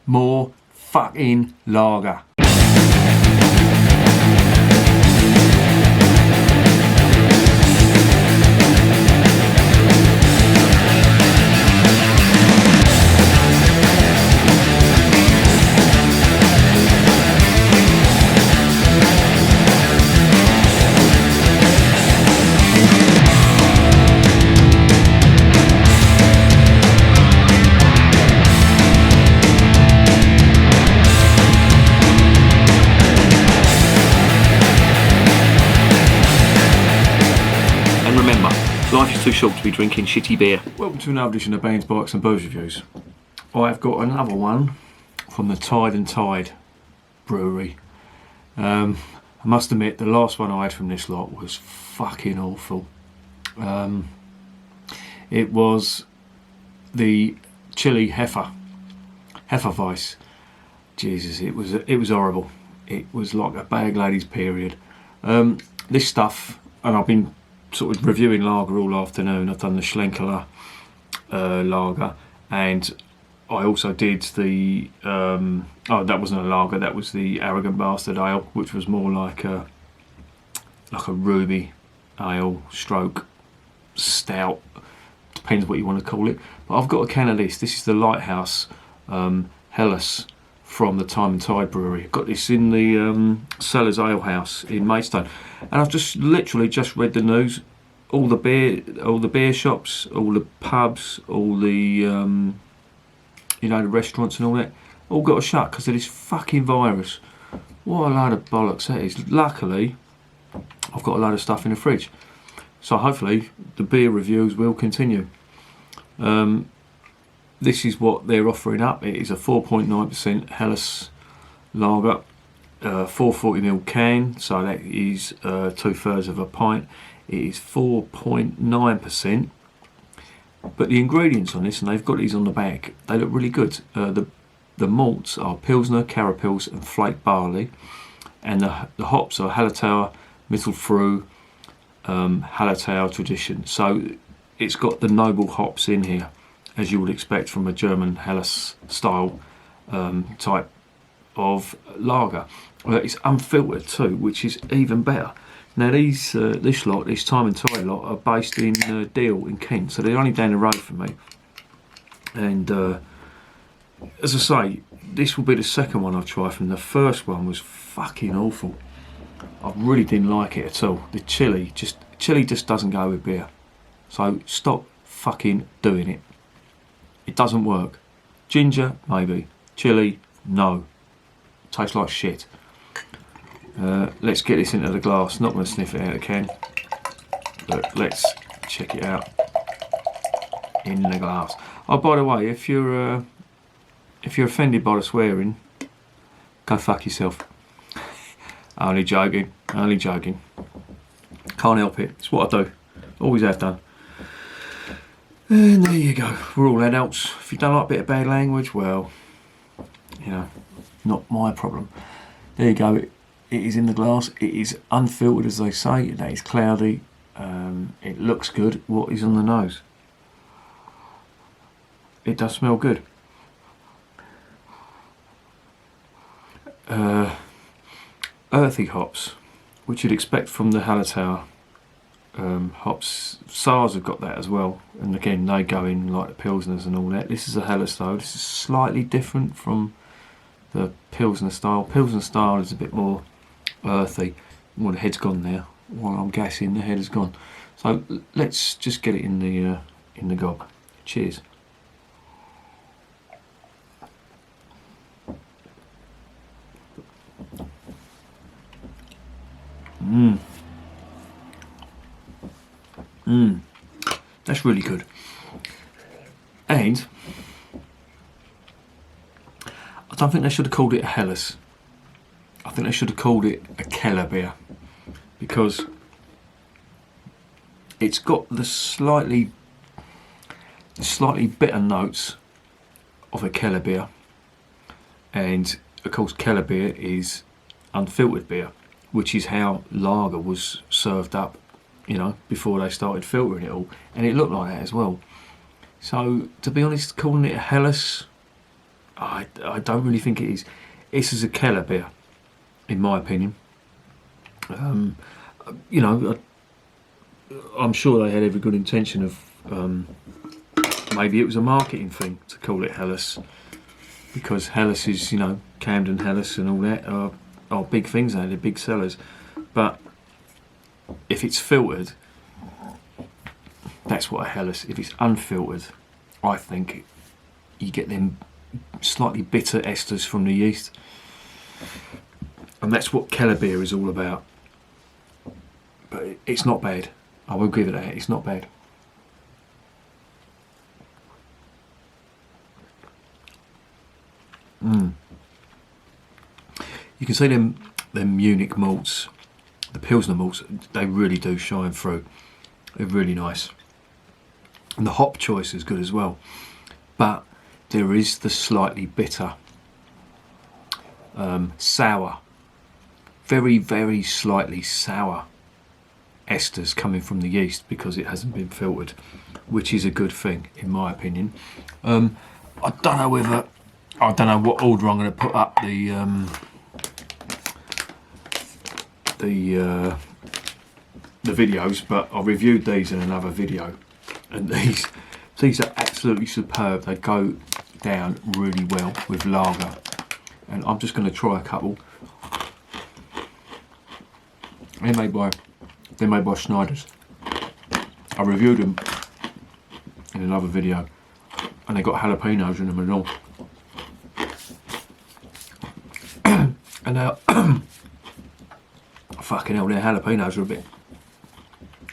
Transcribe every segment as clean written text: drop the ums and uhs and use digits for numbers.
more fucking lager. Life is too short to be drinking shitty beer. Welcome to another edition of Bands, Bikes and Booze Reviews. I've got another one from the Tide and Tide Brewery. I must admit, the last one I had from this lot was fucking awful. It was the chili Hefeweiss. Jesus, it was horrible. It was like a bag lady's period. This stuff, and I've been sort of reviewing lager all afternoon. I've done the Schlenkerla lager, and I also did the that wasn't a lager, that was the Arrogant Bastard Ale, which was more like a ruby ale stroke stout, depends what you want to call it. But I've got a can of this. This is the Lighthouse Helles from the Time and Tide Brewery. I've got this in the Sellers Ale House in Maidstone, and I've just literally just read the news. All the beer shops, all the pubs, all the the restaurants and all that, all got to shut because of this fucking virus. What a load of bollocks that is. Luckily, I've got a load of stuff in the fridge, so hopefully the beer reviews will continue. This is what they're offering up. It is a 4.9% Helles lager, 440ml can, so that is 2/3 of a pint. It is 4.9%, but the ingredients on this, and they've got these on the back, they look really good. The malts are Pilsner, Carapils and flake barley, and the hops are Hallertauer, Mittelfrüh, Hallertau Tradition. So it's got the noble hops in here, as you would expect from a German Helles style type of lager. It's unfiltered too, which is even better. Now this Time and Tide lot are based in Deal in Kent, so they're only down the road from me. And as I say, this will be the second one I've tried from. The first one was fucking awful. I really didn't like it at all. The chili just doesn't go with beer. So stop fucking doing it. It doesn't work. Ginger, maybe. Chili, no. Tastes like shit. Let's get this into the glass. Not going to sniff it out of the can, but let's check it out in the glass. Oh, by the way, if you're offended by the swearing, go fuck yourself. Only joking. Can't help it. It's what I do. Always have done. And there you go. We're all adults. If you don't like a bit of bad language, well, not my problem. There you go. It is in the glass. It is unfiltered, as they say. That is cloudy. It looks good. What is on the nose? It does smell good. Earthy hops, which you'd expect from the Hallertau hops. SARS have got that as well, and again they go in like the Pilsners and all that. This is a Helles style. This is slightly different from the Pilsner style. Pilsner style is a bit more earthy. Well, the head's gone now. While I'm gassing, the head is gone. So let's just get it in the gob. Cheers. That's really good. And I don't think they should have called it a Helles. I think they should have called it a Kellerbier, because it's got the slightly bitter notes of a Kellerbier, and of course Kellerbier is unfiltered beer, which is how lager was served up, before they started filtering it all, and it looked like that as well. So to be honest, calling it a Helles, I don't really think it is. This is a Kellerbier, in my opinion. You know, I'm sure they had every good intention of maybe it was a marketing thing to call it Helles, because Helles is, you know, Camden Helles and all that are big things now, they're big sellers. But if it's filtered, that's what a Helles. If it's unfiltered, I think you get them slightly bitter esters from the yeast, and that's what Kellerbier is all about. But it's not bad. I will give it that. It's not bad. You can see them Munich malts, the Pilsner malts. They really do shine through. They're really nice, and the hop choice is good as well. But there is the slightly bitter, sour, very, very slightly sour esters coming from the yeast because it hasn't been filtered, which is a good thing in my opinion. I don't know what order I'm going to put up the videos, but I reviewed these in another video, and these are absolutely superb. They go down really well with lager, and I'm just going to try a couple. They're made by Schneider's. I reviewed them in another video, and they got jalapenos in them and all. And now, fucking hell, their jalapenos are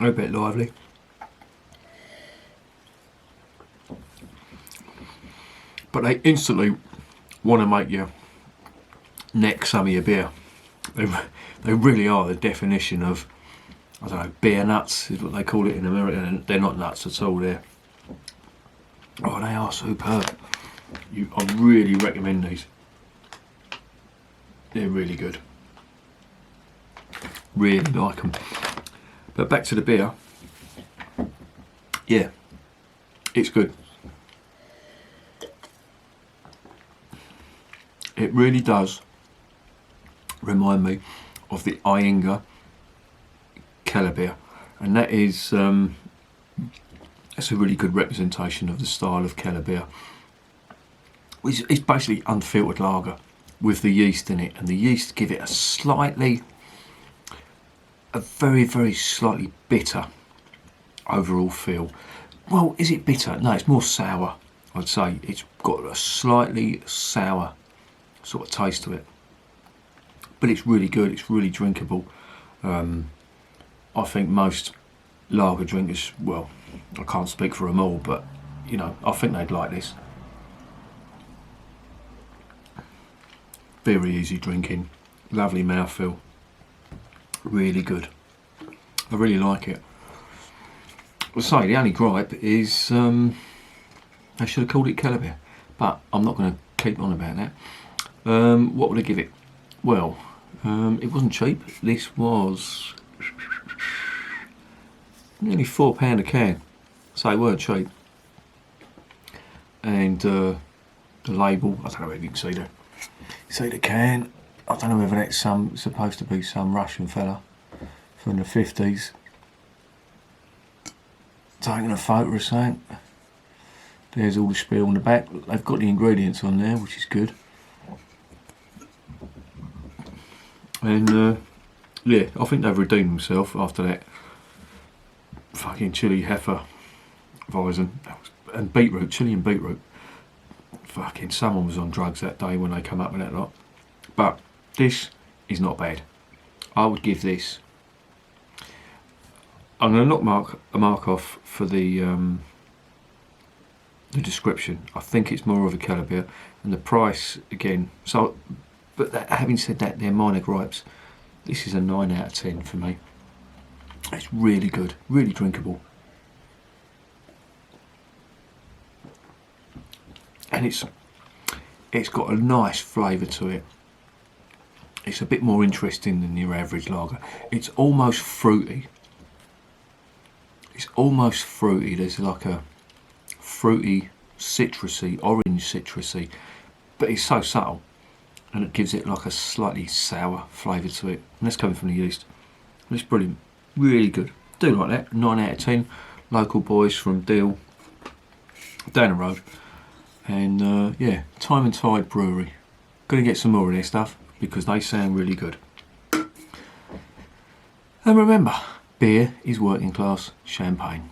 a bit lively. But they instantly want to make you neck some of your beer. They really are the definition of, I don't know, beer nuts is what they call it in America, and they're not nuts at all. They are superb. I really recommend these. They're really good. Really like them. But back to the beer. Yeah, it's good. It really does remind me of the Iyengar Kellerbier, and that is that's a really good representation of the style of Kellerbier. It's basically unfiltered lager with the yeast in it, and the yeast give it a very, very slightly bitter overall feel. Well, is it bitter? No, it's more sour, I'd say. It's got a slightly sour sort of taste to it, but it's really good. It's really drinkable. I think most lager drinkers, well, I can't speak for them all, but you know, I think they'd like this. Very easy drinking, lovely mouthfeel, really good. I really like it. I'll say the only gripe is I should have called it Kellerbier, but I'm not going to keep on about that. What would I give it? Well, it wasn't cheap. This was nearly £4 a can, so it weren't cheap. And the label, I don't know if you can see that. See the can, I don't know whether that's supposed to be some Russian fella from the 50s taking a photo or something. There's all the spiel on the back. They've got the ingredients on there, which is good. And yeah, I think they've redeemed themselves after that fucking chili heifer Weizen and beetroot, chili and beetroot. Fucking someone was on drugs that day when they come up with that lot. But this is not bad. I would give this, I'm going to knock a mark off for the description. I think it's more of a Kellerbier, and the price again. So, but having said that, they're minor gripes. This is a 9 out of 10 for me. It's really good, really drinkable, and it's got a nice flavour to it. It's a bit more interesting than your average lager. It's almost fruity. It's almost fruity. There's like a fruity, citrusy, orange citrusy, but it's so subtle, and it gives it like a slightly sour flavour to it. And that's coming from the yeast. It's brilliant, really good. Do like that. 9 out of 10. Local boys from Deal, down the road, and yeah, Time and Tide Brewery. Gonna get some more of their stuff because they sound really good. And remember, beer is working class champagne.